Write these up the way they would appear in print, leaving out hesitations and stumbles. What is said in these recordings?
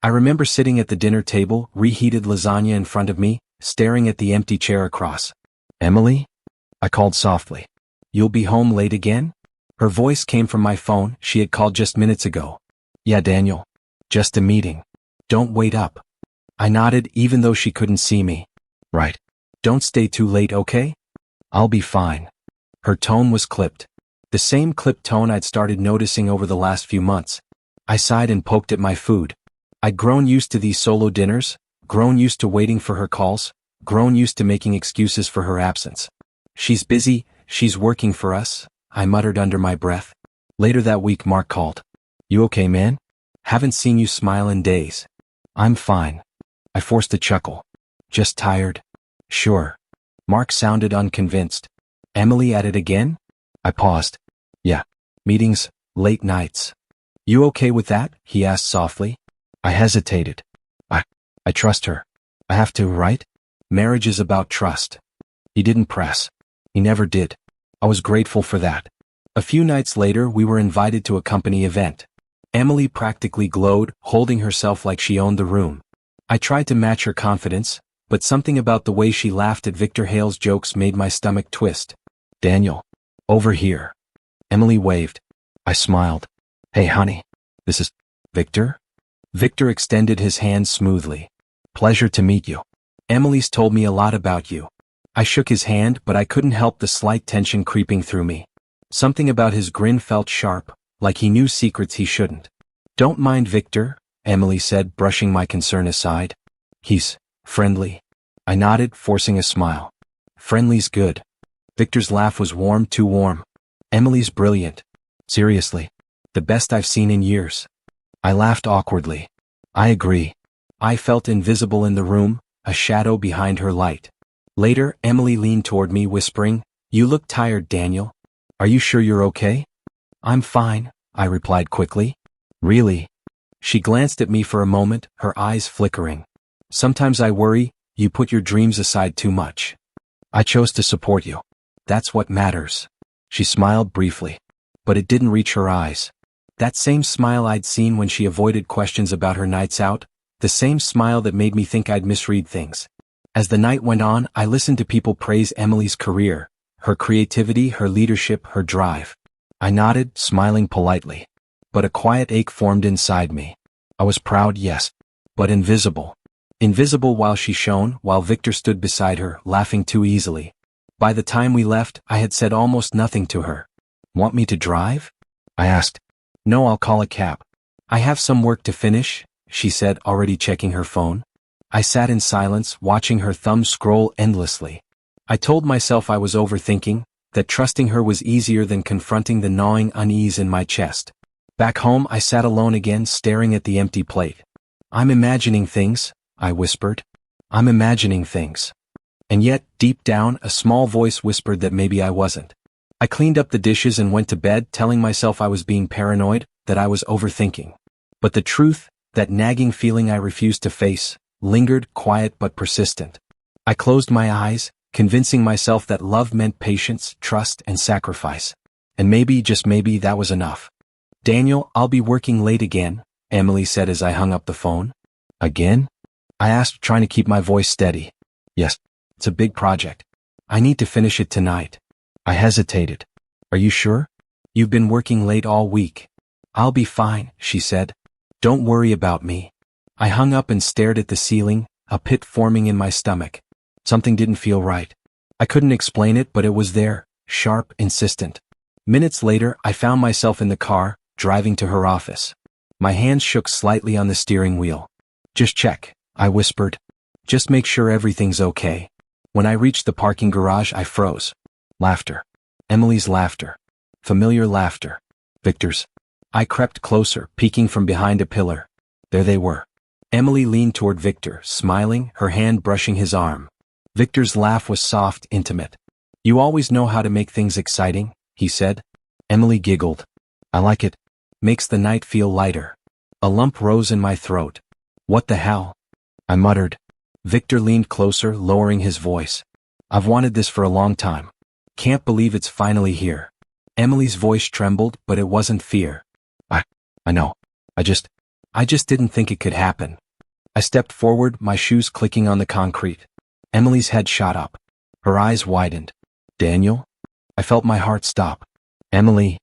I remember sitting at the dinner table, reheated lasagna in front of me, staring at the empty chair across. "Emily?" I called softly. "You'll be home late again?" Her voice came from my phone. She had called just minutes ago. "Yeah, Daniel. Just a meeting. Don't wait up." I nodded even though she couldn't see me. "Right. Don't stay too late, okay?" "I'll be fine." Her tone was clipped. The same clipped tone I'd started noticing over the last few months. I sighed and poked at my food. I'd grown used to these solo dinners, grown used to waiting for her calls, grown used to making excuses for her absence. "She's busy, she's working for us," I muttered under my breath. Later that week Mark called. "You okay, man? Haven't seen you smile in days." "I'm fine." I forced a chuckle. "Just tired?" "Sure." Mark sounded unconvinced. "Emily at it again?" I paused. "Yeah. Meetings, late nights." "You okay with that?" he asked softly. I hesitated. I trust her. I have to, right? Marriage is about trust. He didn't press. He never did. I was grateful for that. A few nights later we were invited to a company event. Emily practically glowed, holding herself like she owned the room. I tried to match her confidence, but something about the way she laughed at Victor Hale's jokes made my stomach twist. "Daniel. Over here." Emily waved. I smiled. "Hey honey. This is Victor?" Victor extended his hand smoothly. "Pleasure to meet you. Emily's told me a lot about you." I shook his hand, but I couldn't help the slight tension creeping through me. Something about his grin felt sharp, like he knew secrets he shouldn't. "Don't mind Victor," Emily said, brushing my concern aside. "He's friendly." I nodded, forcing a smile. "Friendly's good." Victor's laugh was warm, too warm. "Emily's brilliant. Seriously. The best I've seen in years." I laughed awkwardly. "I agree." I felt invisible in the room, a shadow behind her light. Later, Emily leaned toward me, whispering, "You look tired, Daniel. Are you sure you're okay?" "I'm fine," I replied quickly. "Really?" She glanced at me for a moment, her eyes flickering. "Sometimes I worry, you put your dreams aside too much." "I chose to support you. That's what matters." She smiled briefly. But it didn't reach her eyes. That same smile I'd seen when she avoided questions about her nights out, the same smile that made me think I'd misread things. As the night went on, I listened to people praise Emily's career, her creativity, her leadership, her drive. I nodded, smiling politely. But a quiet ache formed inside me. I was proud, yes, but invisible. Invisible while she shone, while Victor stood beside her, laughing too easily. By the time we left, I had said almost nothing to her. "Want me to drive?" I asked. "No, I'll call a cab." "I have some work to finish," she said, already checking her phone. I sat in silence, watching her thumb scroll endlessly. I told myself I was overthinking, that trusting her was easier than confronting the gnawing unease in my chest. Back home, I sat alone again, staring at the empty plate. "I'm imagining things," I whispered. "I'm imagining things." And yet, deep down, a small voice whispered that maybe I wasn't. I cleaned up the dishes and went to bed, telling myself I was being paranoid, that I was overthinking. But the truth, that nagging feeling I refused to face, lingered, quiet but persistent. I closed my eyes, convincing myself that love meant patience, trust, and sacrifice. And maybe, just maybe, that was enough. "Daniel, I'll be working late again," Emily said as I hung up the phone. "Again?" I asked, trying to keep my voice steady. "Yes, it's a big project. I need to finish it tonight." I hesitated. "Are you sure? You've been working late all week." "I'll be fine," she said. "Don't worry about me." I hung up and stared at the ceiling, a pit forming in my stomach. Something didn't feel right. I couldn't explain it, but it was there, sharp, insistent. Minutes later, I found myself in the car, driving to her office. My hands shook slightly on the steering wheel. "Just check," I whispered. "Just make sure everything's okay." When I reached the parking garage, I froze. Laughter. Emily's laughter. Familiar laughter. Victor's. I crept closer, peeking from behind a pillar. There they were. Emily leaned toward Victor, smiling, her hand brushing his arm. Victor's laugh was soft, intimate. "You always know how to make things exciting," he said. Emily giggled. "I like it. Makes the night feel lighter." A lump rose in my throat. "What the hell?" I muttered. Victor leaned closer, lowering his voice. "I've wanted this for a long time. Can't believe it's finally here." Emily's voice trembled, but it wasn't fear. I know. I just didn't think it could happen. I stepped forward, my shoes clicking on the concrete. Emily's head shot up. Her eyes widened. Daniel? I felt my heart stop. Emily.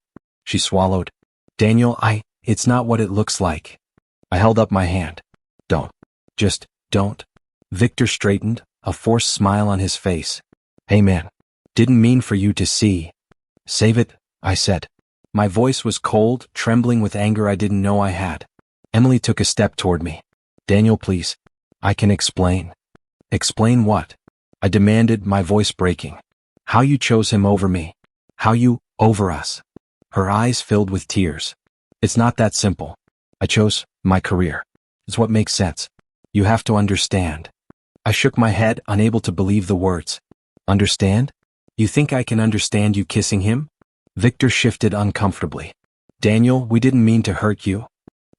She swallowed. Daniel, it's not what it looks like. I held up my hand. Don't. Just, don't. Victor straightened, a forced smile on his face. Hey man. Didn't mean for you to see. Save it, I said. My voice was cold, trembling with anger I didn't know I had. Emily took a step toward me. Daniel, please. I can explain. Explain what? I demanded, my voice breaking. How you chose him over me. How you, over us. Her eyes filled with tears. It's not that simple. I chose my career. It's what makes sense. You have to understand. I shook my head, unable to believe the words. Understand? You think I can understand you kissing him? Victor shifted uncomfortably. Daniel, we didn't mean to hurt you.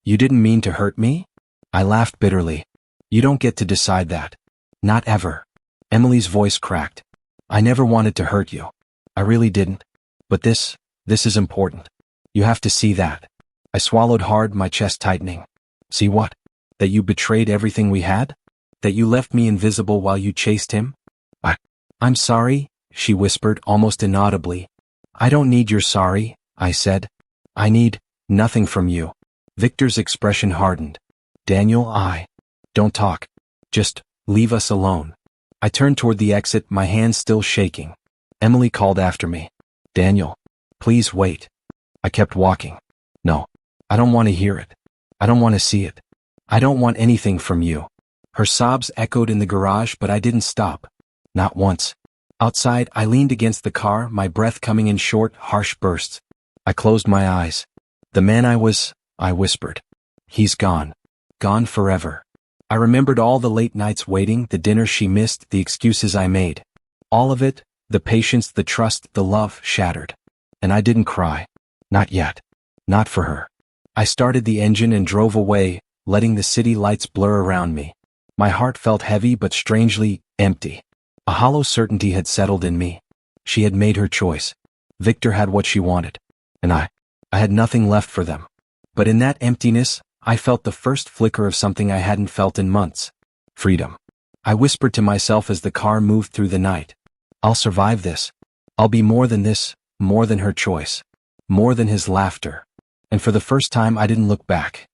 You didn't mean to hurt me? I laughed bitterly. You don't get to decide that. Not ever. Emily's voice cracked. I never wanted to hurt you. I really didn't. But this is important. You have to see that. I swallowed hard, my chest tightening. See what? That you betrayed everything we had? That you left me invisible while you chased him? I'm sorry, she whispered almost inaudibly. I don't need your sorry, I said. I need nothing from you. Victor's expression hardened. Daniel, don't talk. Just leave us alone. I turned toward the exit, my hands still shaking. Emily called after me. Daniel, please wait. I kept walking. No, I don't want to hear it. I don't want to see it. I don't want anything from you. Her sobs echoed in the garage, but I didn't stop. Not once. Outside, I leaned against the car, my breath coming in short, harsh bursts. I closed my eyes. The man I whispered. He's gone. Gone forever. I remembered all the late nights waiting, the dinners she missed, the excuses I made. All of it, the patience, the trust, the love, shattered. And I didn't cry. Not yet. Not for her. I started the engine and drove away, letting the city lights blur around me. My heart felt heavy but strangely empty. A hollow certainty had settled in me. She had made her choice. Victor had what she wanted. And I had nothing left for them. But in that emptiness, I felt the first flicker of something I hadn't felt in months. Freedom. I whispered to myself as the car moved through the night. I'll survive this. I'll be more than this, more than her choice. More than his laughter. And for the first time I didn't look back.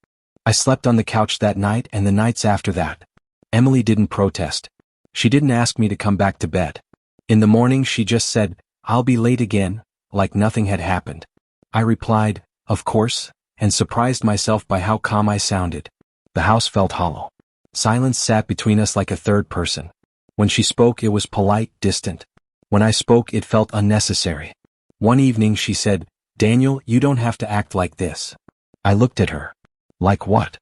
I slept on the couch that night and the nights after that. Emily didn't protest. She didn't ask me to come back to bed. In the morning she just said, I'll be late again, like nothing had happened. I replied, of course, and surprised myself by how calm I sounded. The house felt hollow. Silence sat between us like a third person. When she spoke it was polite, distant. When I spoke it felt unnecessary. One evening she said, Daniel, you don't have to act like this. I looked at her. Like what?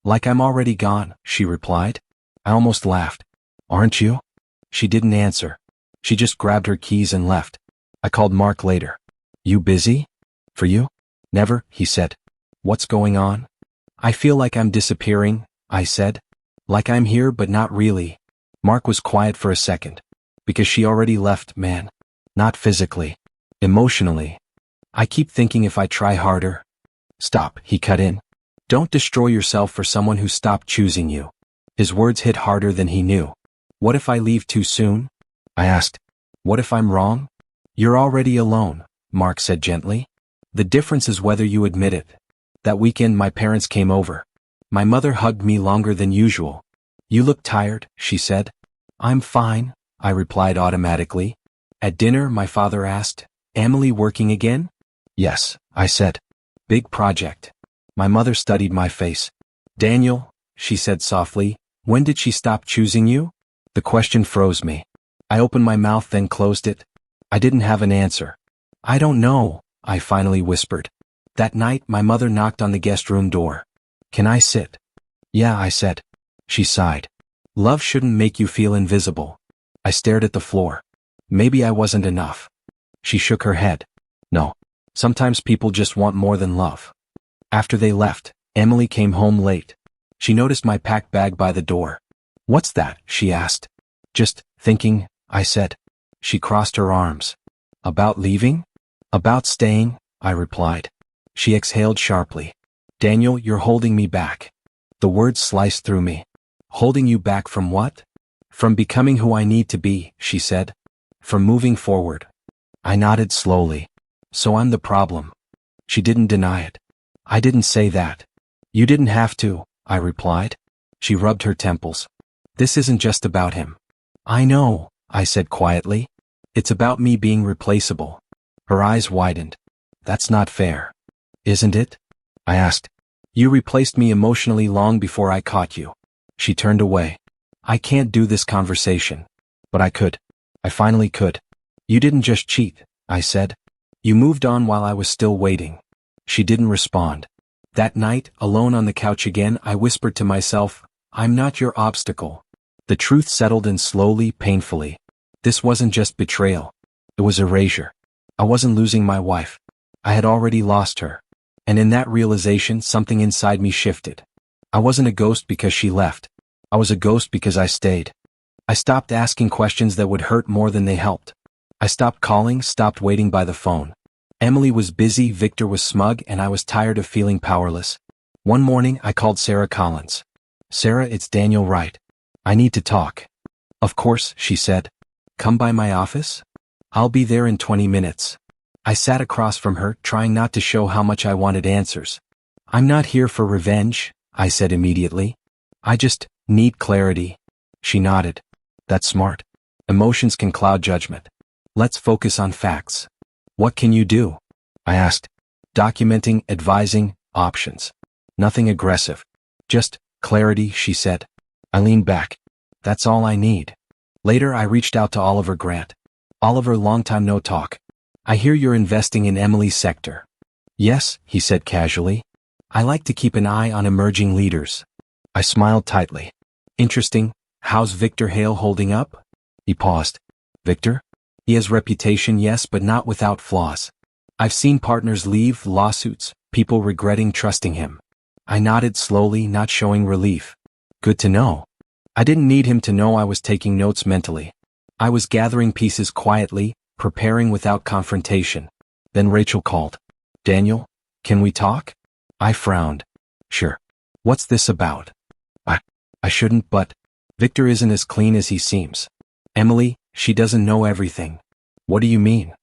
Like I'm already gone, she replied. I almost laughed. Aren't you? She didn't answer. She just grabbed her keys and left. I called Mark later. You busy? For you? Never, he said. What's going on? I feel like I'm disappearing, I said. Like I'm here but not really. Mark was quiet for a second. Because she already left, man. Not physically. Emotionally. I keep thinking if I try harder. Stop, he cut in. Don't destroy yourself for someone who stopped choosing you. His words hit harder than he knew. What if I leave too soon? I asked. What if I'm wrong? You're already alone, Mark said gently. The difference is whether you admit it. That weekend my parents came over. My mother hugged me longer than usual. You look tired, she said. I'm fine, I replied automatically. At dinner my father asked, Emily working again? Yes, I said. Big project. My mother studied my face. Daniel, she said softly, when did she stop choosing you? The question froze me. I opened my mouth then closed it. I didn't have an answer. I don't know, I finally whispered. That night my mother knocked on the guest room door. Can I sit? Yeah, I said. She sighed. Love shouldn't make you feel invisible. I stared at the floor. Maybe I wasn't enough. She shook her head. No. Sometimes people just want more than love. After they left, Emily came home late. She noticed my packed bag by the door. What's that? She asked. Just thinking, I said. She crossed her arms. About leaving? About staying, I replied. She exhaled sharply. Daniel, you're holding me back. The words sliced through me. Holding you back from what? From becoming who I need to be, she said. From moving forward. I nodded slowly. So I'm the problem. She didn't deny it. I didn't say that. You didn't have to, I replied. She rubbed her temples. This isn't just about him. I know, I said quietly. It's about me being replaceable. Her eyes widened. That's not fair. Isn't it? I asked. You replaced me emotionally long before I caught you. She turned away. I can't do this conversation. But I could. I finally could. You didn't just cheat, I said. You moved on while I was still waiting. She didn't respond. That night, alone on the couch again, I whispered to myself, I'm not your obstacle. The truth settled in slowly, painfully. This wasn't just betrayal. It was erasure. I wasn't losing my wife. I had already lost her. And in that realization, something inside me shifted. I wasn't a ghost because she left. I was a ghost because I stayed. I stopped asking questions that would hurt more than they helped. I stopped calling, stopped waiting by the phone. Emily was busy, Victor was smug, and I was tired of feeling powerless. One morning, I called Sarah Collins. Sarah, it's Daniel Wright. I need to talk. Of course, she said. Come by my office? I'll be there in 20 minutes. I sat across from her, trying not to show how much I wanted answers. I'm not here for revenge, I said immediately. I just need clarity. She nodded. That's smart. Emotions can cloud judgment. Let's focus on facts. What can you do? I asked. Documenting, advising, options. Nothing aggressive. Just clarity, she said. I leaned back. That's all I need. Later I reached out to Oliver Grant. Oliver, long time no talk. I hear you're investing in Emily's sector. Yes, he said casually. I like to keep an eye on emerging leaders. I smiled tightly. Interesting. How's Victor Hale holding up? He paused. Victor? He has reputation, yes, but not without flaws. I've seen partners leave, lawsuits, people regretting trusting him. I nodded slowly, not showing relief. Good to know. I didn't need him to know I was taking notes mentally. I was gathering pieces quietly, preparing without confrontation. Then Rachel called. Daniel, can we talk? I frowned. Sure. What's this about? I shouldn't, but Victor isn't as clean as he seems. Emily, she doesn't know everything. What do you mean?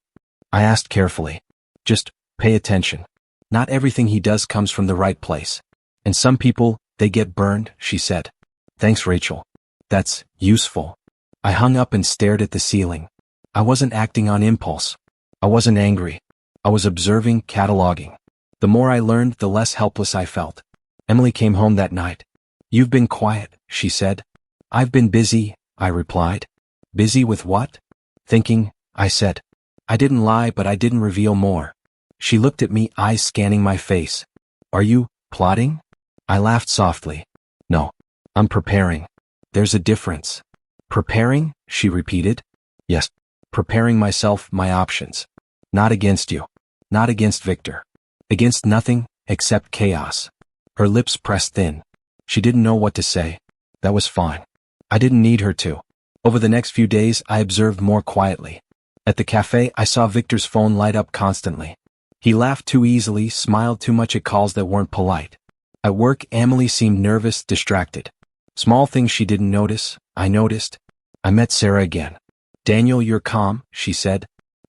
I asked carefully. Just pay attention. Not everything he does comes from the right place. And some people, they get burned, she said. Thanks, Rachel. That's useful. I hung up and stared at the ceiling. I wasn't acting on impulse. I wasn't angry. I was observing, cataloging. The more I learned, the less helpless I felt. Emily came home that night. You've been quiet, she said. I've been busy, I replied. Busy with what? Thinking, I said. I didn't lie, but I didn't reveal more. She looked at me, eyes scanning my face. Are you plotting? I laughed softly. No. I'm preparing. There's a difference. Preparing? She repeated. Yes. Preparing myself, my options. Not against you. Not against Victor. Against nothing, except chaos. Her lips pressed thin. She didn't know what to say. That was fine. I didn't need her to. Over the next few days, I observed more quietly. At the cafe, I saw Victor's phone light up constantly. He laughed too easily, smiled too much at calls that weren't polite. At work, Emily seemed nervous, distracted. Small things she didn't notice, I noticed. I met Sarah again. Daniel, you're calm, she said.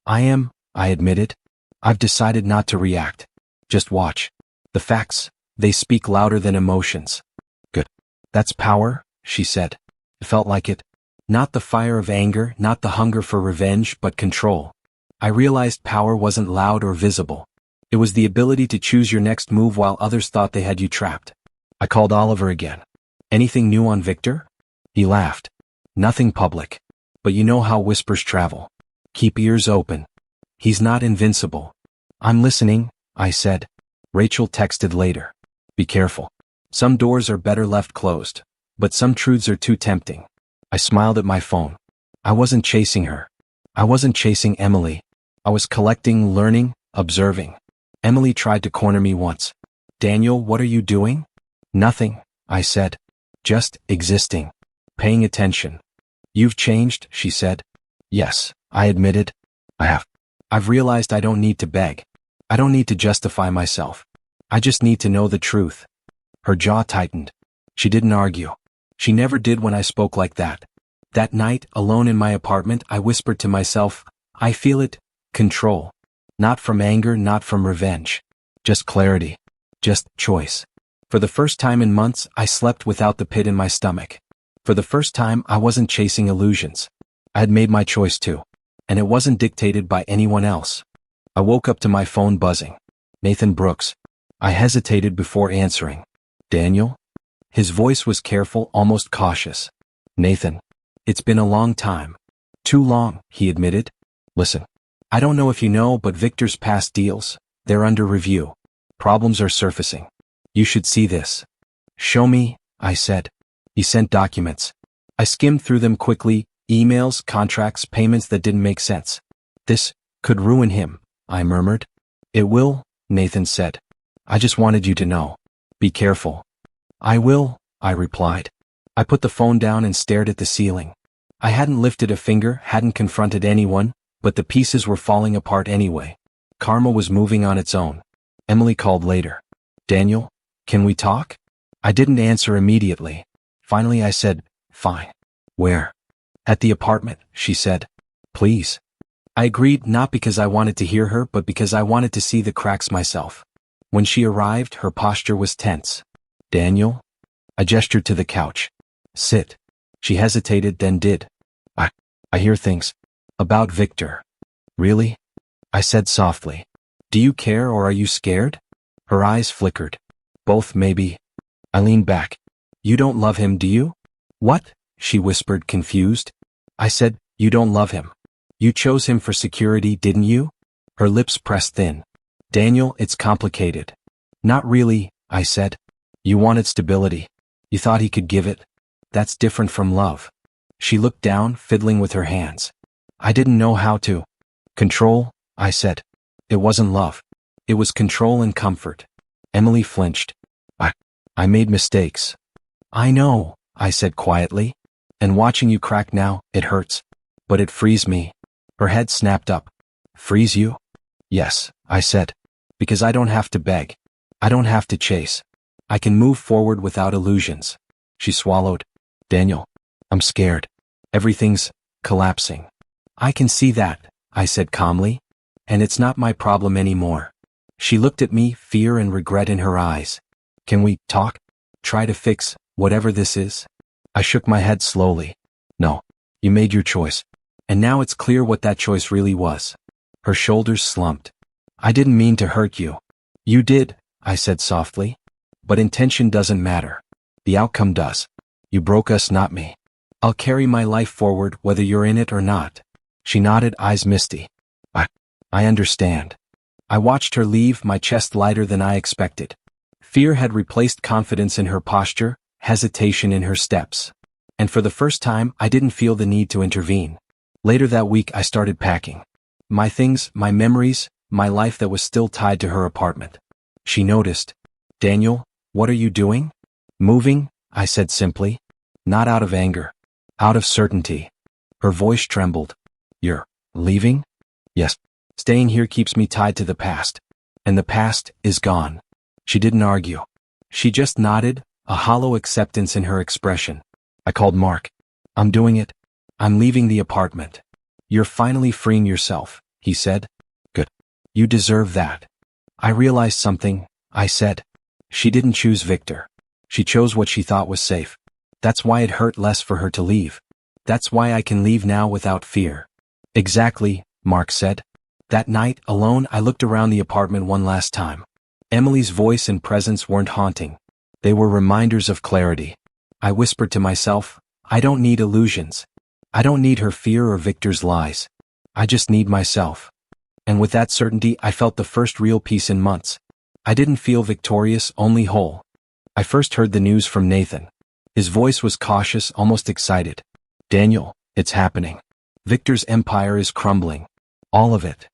I am, I admitted. I've decided not to react. Just watch. The facts, they speak louder than emotions. Good. That's power, she said. It felt like it. Not the fire of anger, not the hunger for revenge, but control. I realized power wasn't loud or visible. It was the ability to choose your next move while others thought they had you trapped. I called Oliver again. Anything new on Victor? He laughed. Nothing public. But you know how whispers travel. Keep ears open. He's not invincible. I'm listening, I said. Rachel texted later. Be careful. Some doors are better left closed. But some truths are too tempting. I smiled at my phone. I wasn't chasing her. I wasn't chasing Emily. I was collecting, learning, observing. Emily tried to corner me once. Daniel, what are you doing? Nothing, I said. Just existing. Paying attention. You've changed, she said. Yes, I admitted. I have. I've realized I don't need to beg. I don't need to justify myself. I just need to know the truth. Her jaw tightened. She didn't argue. She never did when I spoke like that. That night, alone in my apartment, I whispered to myself, I feel it, control. Not from anger, not from revenge. Just clarity. Just choice. For the first time in months, I slept without the pit in my stomach. For the first time, I wasn't chasing illusions. I had made my choice too. And it wasn't dictated by anyone else. I woke up to my phone buzzing. Nathan Brooks. I hesitated before answering. Daniel? His voice was careful, almost cautious. Nathan. It's been a long time. Too long, he admitted. Listen. I don't know if you know, but Victor's past deals, they're under review. Problems are surfacing. You should see this. Show me, I said. He sent documents. I skimmed through them quickly, emails, contracts, payments that didn't make sense. This could ruin him, I murmured. It will, Nathan said. I just wanted you to know. Be careful. I will, I replied. I put the phone down and stared at the ceiling. I hadn't lifted a finger, hadn't confronted anyone, but the pieces were falling apart anyway. Karma was moving on its own. Emily called later. Daniel, can we talk? I didn't answer immediately. Finally I said, fine. Where? At the apartment, she said. Please. I agreed, not because I wanted to hear her, but because I wanted to see the cracks myself. When she arrived, her posture was tense. Daniel? I gestured to the couch. Sit. She hesitated, then did. I hear things. About Victor. Really? I said softly. Do you care or are you scared? Her eyes flickered. Both, maybe. I leaned back. You don't love him, do you? What? She whispered, confused. I said, you don't love him. You chose him for security, didn't you? Her lips pressed thin. Daniel, it's complicated. Not really, I said. You wanted stability. You thought he could give it. That's different from love. She looked down, fiddling with her hands. I didn't know how to. Control, I said. It wasn't love. It was control and comfort. Emily flinched. I made mistakes. I know, I said quietly. And watching you crack now, it hurts. But it frees me. Her head snapped up. Frees you? Yes, I said. Because I don't have to beg. I don't have to chase. I can move forward without illusions. She swallowed. Daniel, I'm scared. Everything's collapsing. I can see that, I said calmly. And it's not my problem anymore. She looked at me, fear and regret in her eyes. Can we talk? Try to fix whatever this is? I shook my head slowly. No, you made your choice. And now it's clear what that choice really was. Her shoulders slumped. I didn't mean to hurt you. You did, I said softly. But intention doesn't matter. The outcome does. You broke us, not me. I'll carry my life forward whether you're in it or not. She nodded, eyes misty. I understand. I watched her leave, my chest lighter than I expected. Fear had replaced confidence in her posture, hesitation in her steps. And for the first time, I didn't feel the need to intervene. Later that week, I started packing. My things, my memories, my life that was still tied to her apartment. She noticed. Daniel, what are you doing? Moving, I said simply. Not out of anger. Out of certainty. Her voice trembled. You're leaving? Yes. Staying here keeps me tied to the past. And the past is gone. She didn't argue. She just nodded, a hollow acceptance in her expression. I called Mark. I'm doing it. I'm leaving the apartment. You're finally freeing yourself, he said. Good. You deserve that. I realized something, I said. She didn't choose Victor. She chose what she thought was safe. That's why it hurt less for her to leave. That's why I can leave now without fear. Exactly, Mark said. That night, alone, I looked around the apartment one last time. Emily's voice and presence weren't haunting. They were reminders of clarity. I whispered to myself, I don't need illusions. I don't need her fear or Victor's lies. I just need myself. And with that certainty, I felt the first real peace in months. I didn't feel victorious, only whole. I first heard the news from Nathan. His voice was cautious, almost excited. Daniel, it's happening. Victor's empire is crumbling. All of it.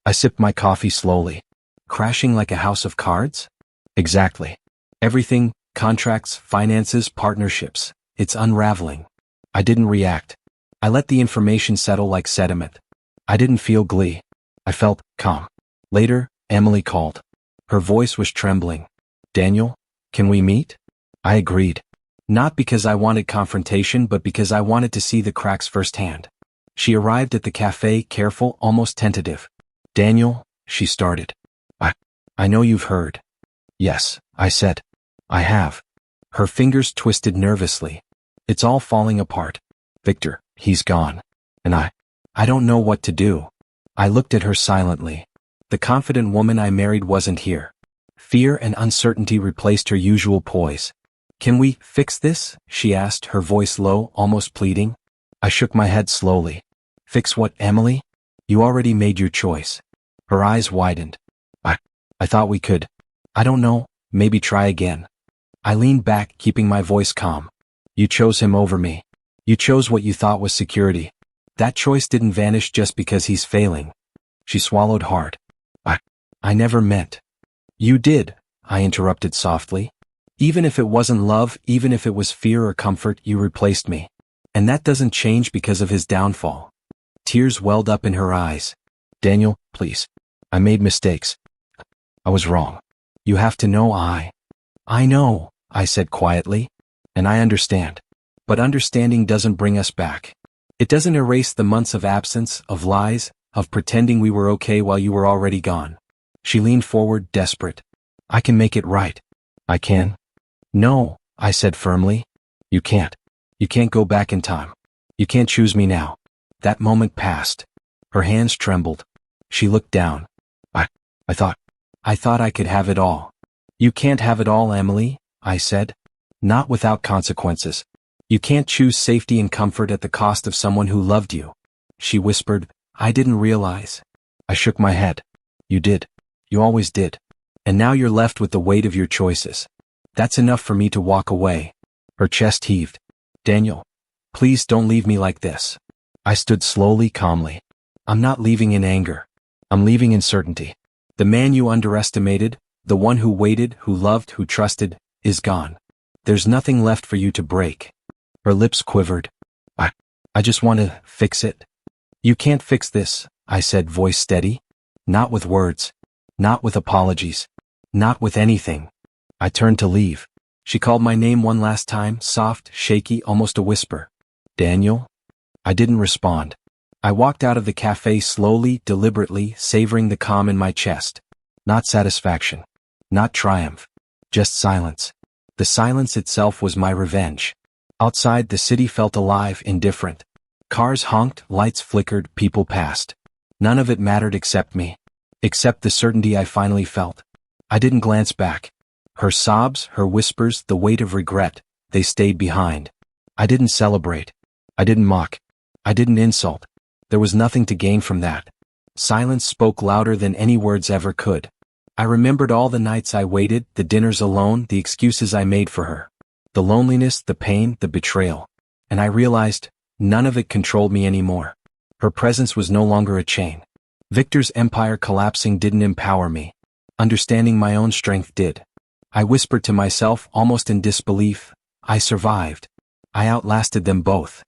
I sipped my coffee slowly. Crashing like a house of cards? Exactly. Everything, contracts, finances, partnerships. It's unraveling. I didn't react. I let the information settle like sediment. I didn't feel glee. I felt calm. Later, Emily called. Her voice was trembling. Daniel, can we meet? I agreed. Not because I wanted confrontation, but because I wanted to see the cracks firsthand. She arrived at the cafe, careful, almost tentative. "Daniel," she started. I know you've heard." "Yes," I said. "I have." Her fingers twisted nervously. "It's all falling apart. Victor, he's gone. And I don't know what to do." I looked at her silently. The confident woman I married wasn't here. Fear and uncertainty replaced her usual poise. "Can we fix this?" she asked, her voice low, almost pleading. I shook my head slowly. "Fix what, Emily? You already made your choice." Her eyes widened. I thought we could. I don't know, maybe try again." I leaned back, keeping my voice calm. "You chose him over me. You chose what you thought was security. That choice didn't vanish just because he's failing." She swallowed hard. I never meant." "You did," I interrupted softly. "Even if it wasn't love, even if it was fear or comfort, you replaced me. And that doesn't change because of his downfall." Tears welled up in her eyes. "Daniel, please. I made mistakes. I was wrong. You have to know I know," I said quietly. "And I understand. But understanding doesn't bring us back. It doesn't erase the months of absence, of lies, of pretending we were okay while you were already gone." She leaned forward, desperate. "I can make it right." "I can?" "No," I said firmly. "You can't. You can't go back in time. You can't choose me now." That moment passed. Her hands trembled. She looked down. I thought I could have it all." "You can't have it all, Emily," I said. "Not without consequences. You can't choose safety and comfort at the cost of someone who loved you." She whispered, "I didn't realize." I shook my head. "You did. You always did. And now you're left with the weight of your choices. That's enough for me to walk away." Her chest heaved. "Daniel, please don't leave me like this." I stood slowly, calmly. "I'm not leaving in anger. I'm leaving in certainty. The man you underestimated, the one who waited, who loved, who trusted, is gone. There's nothing left for you to break." Her lips quivered. I just want to fix it." "You can't fix this," I said, voice steady. "Not with words. Not with apologies. Not with anything." I turned to leave. She called my name one last time, soft, shaky, almost a whisper. "Daniel?" I didn't respond. I walked out of the cafe slowly, deliberately, savoring the calm in my chest. Not satisfaction. Not triumph. Just silence. The silence itself was my revenge. Outside, the city felt alive, indifferent. Cars honked, lights flickered, people passed. None of it mattered except me. Except the certainty I finally felt. I didn't glance back. Her sobs, her whispers, the weight of regret, they stayed behind. I didn't celebrate. I didn't mock. I didn't insult. There was nothing to gain from that. Silence spoke louder than any words ever could. I remembered all the nights I waited, the dinners alone, the excuses I made for her. The loneliness, the pain, the betrayal. And I realized, none of it controlled me anymore. Her presence was no longer a chain. Victor's empire collapsing didn't empower me. Understanding my own strength did. I whispered to myself, almost in disbelief, I survived. I outlasted them both.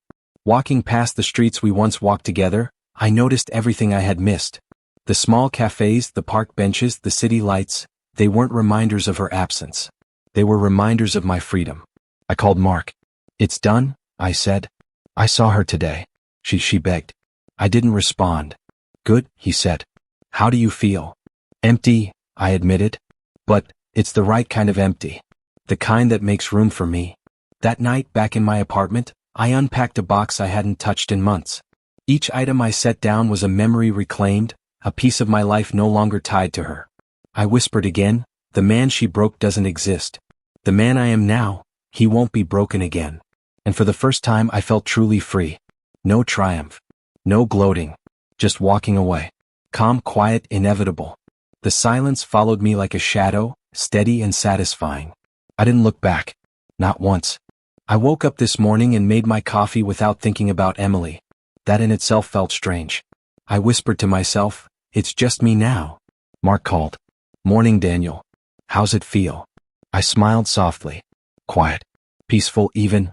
Walking past the streets we once walked together, I noticed everything I had missed. The small cafes, the park benches, the city lights, they weren't reminders of her absence. They were reminders of my freedom. I called Mark. "It's done," I said. "I saw her today." She begged. I didn't respond. "Good," he said. "How do you feel?" "Empty," I admitted. "But it's the right kind of empty. The kind that makes room for me." That night, back in my apartment, I unpacked a box I hadn't touched in months. Each item I set down was a memory reclaimed, a piece of my life no longer tied to her. I whispered again, the man she broke doesn't exist. The man I am now, he won't be broken again. And for the first time I felt truly free. No triumph. No gloating. Just walking away. Calm, quiet, inevitable. The silence followed me like a shadow, steady and satisfying. I didn't look back. Not once. I woke up this morning and made my coffee without thinking about Emily. That in itself felt strange. I whispered to myself, it's just me now. Mark called. "Morning, Daniel. How's it feel?" I smiled softly. "Quiet. Peaceful even."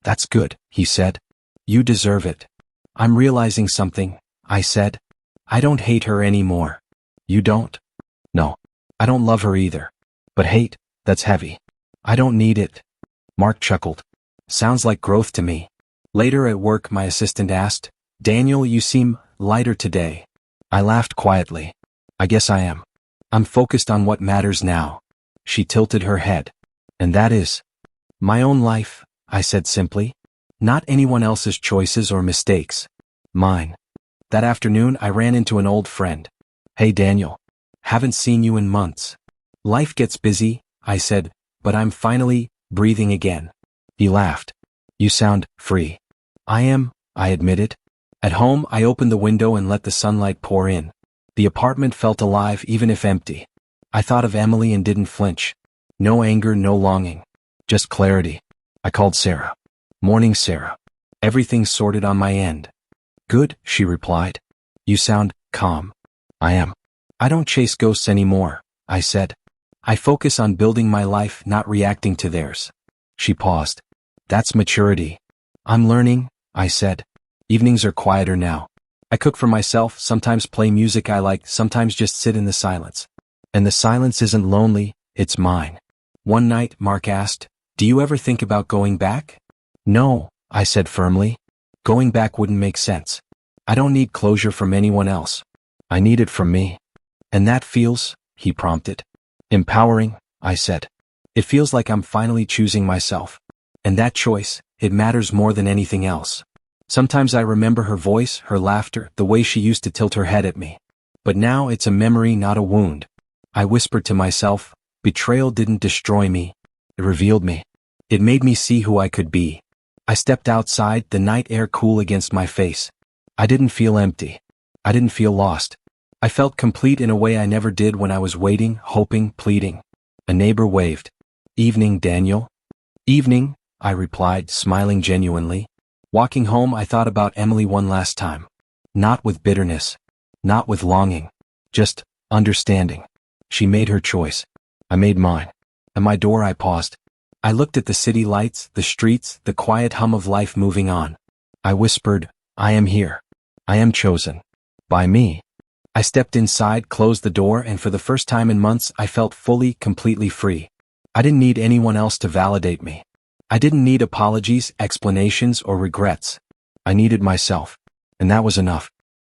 "That's good," he said. "You deserve it." "I'm realizing something," I said. "I don't hate her anymore." "You don't?" "No. I don't love her either. But hate, that's heavy. I don't need it." Mark chuckled. Sounds like growth to me. Later at work, my assistant asked, Daniel, you seem lighter today. I laughed quietly. I guess I am. I'm focused on what matters now. She tilted her head. And that is my own life, I said simply. Not anyone else's choices or mistakes. Mine. That afternoon, I ran into an old friend. Hey Daniel. Haven't seen you in months. Life gets busy, I said, but I'm finally breathing again. He laughed. You sound free. I am, I admitted. At home, I opened the window and let the sunlight pour in. The apartment felt alive even if empty. I thought of Emily and didn't flinch. No anger, no longing. Just clarity. I called Sarah. Morning, Sarah. Everything's sorted on my end. Good, she replied. You sound calm. I am. I don't chase ghosts anymore, I said. I focus on building my life, not reacting to theirs. She paused. That's maturity. I'm learning, I said. Evenings are quieter now. I cook for myself, sometimes play music I like, sometimes just sit in the silence. And the silence isn't lonely, it's mine. One night, Mark asked, do you ever think about going back? No, I said firmly. Going back wouldn't make sense. I don't need closure from anyone else. I need it from me. And that feels, he prompted. Empowering, I said. It feels like I'm finally choosing myself. And that choice, it matters more than anything else. Sometimes I remember her voice, her laughter, the way she used to tilt her head at me. But now it's a memory, not a wound. I whispered to myself, betrayal didn't destroy me. It revealed me. It made me see who I could be. I stepped outside, the night air cool against my face. I didn't feel empty. I didn't feel lost. I felt complete in a way I never did when I was waiting, hoping, pleading. A neighbor waved. Evening, Daniel. Evening, I replied, smiling genuinely. Walking home, I thought about Emily one last time. Not with bitterness. Not with longing. Just understanding. She made her choice. I made mine. At my door I paused. I looked at the city lights, the streets, the quiet hum of life moving on. I whispered, I am here. I am chosen. By me. I stepped inside, closed the door, and for the first time in months I felt fully, completely free. I didn't need anyone else to validate me. I didn't need apologies, explanations, or regrets. I needed myself. And that was enough.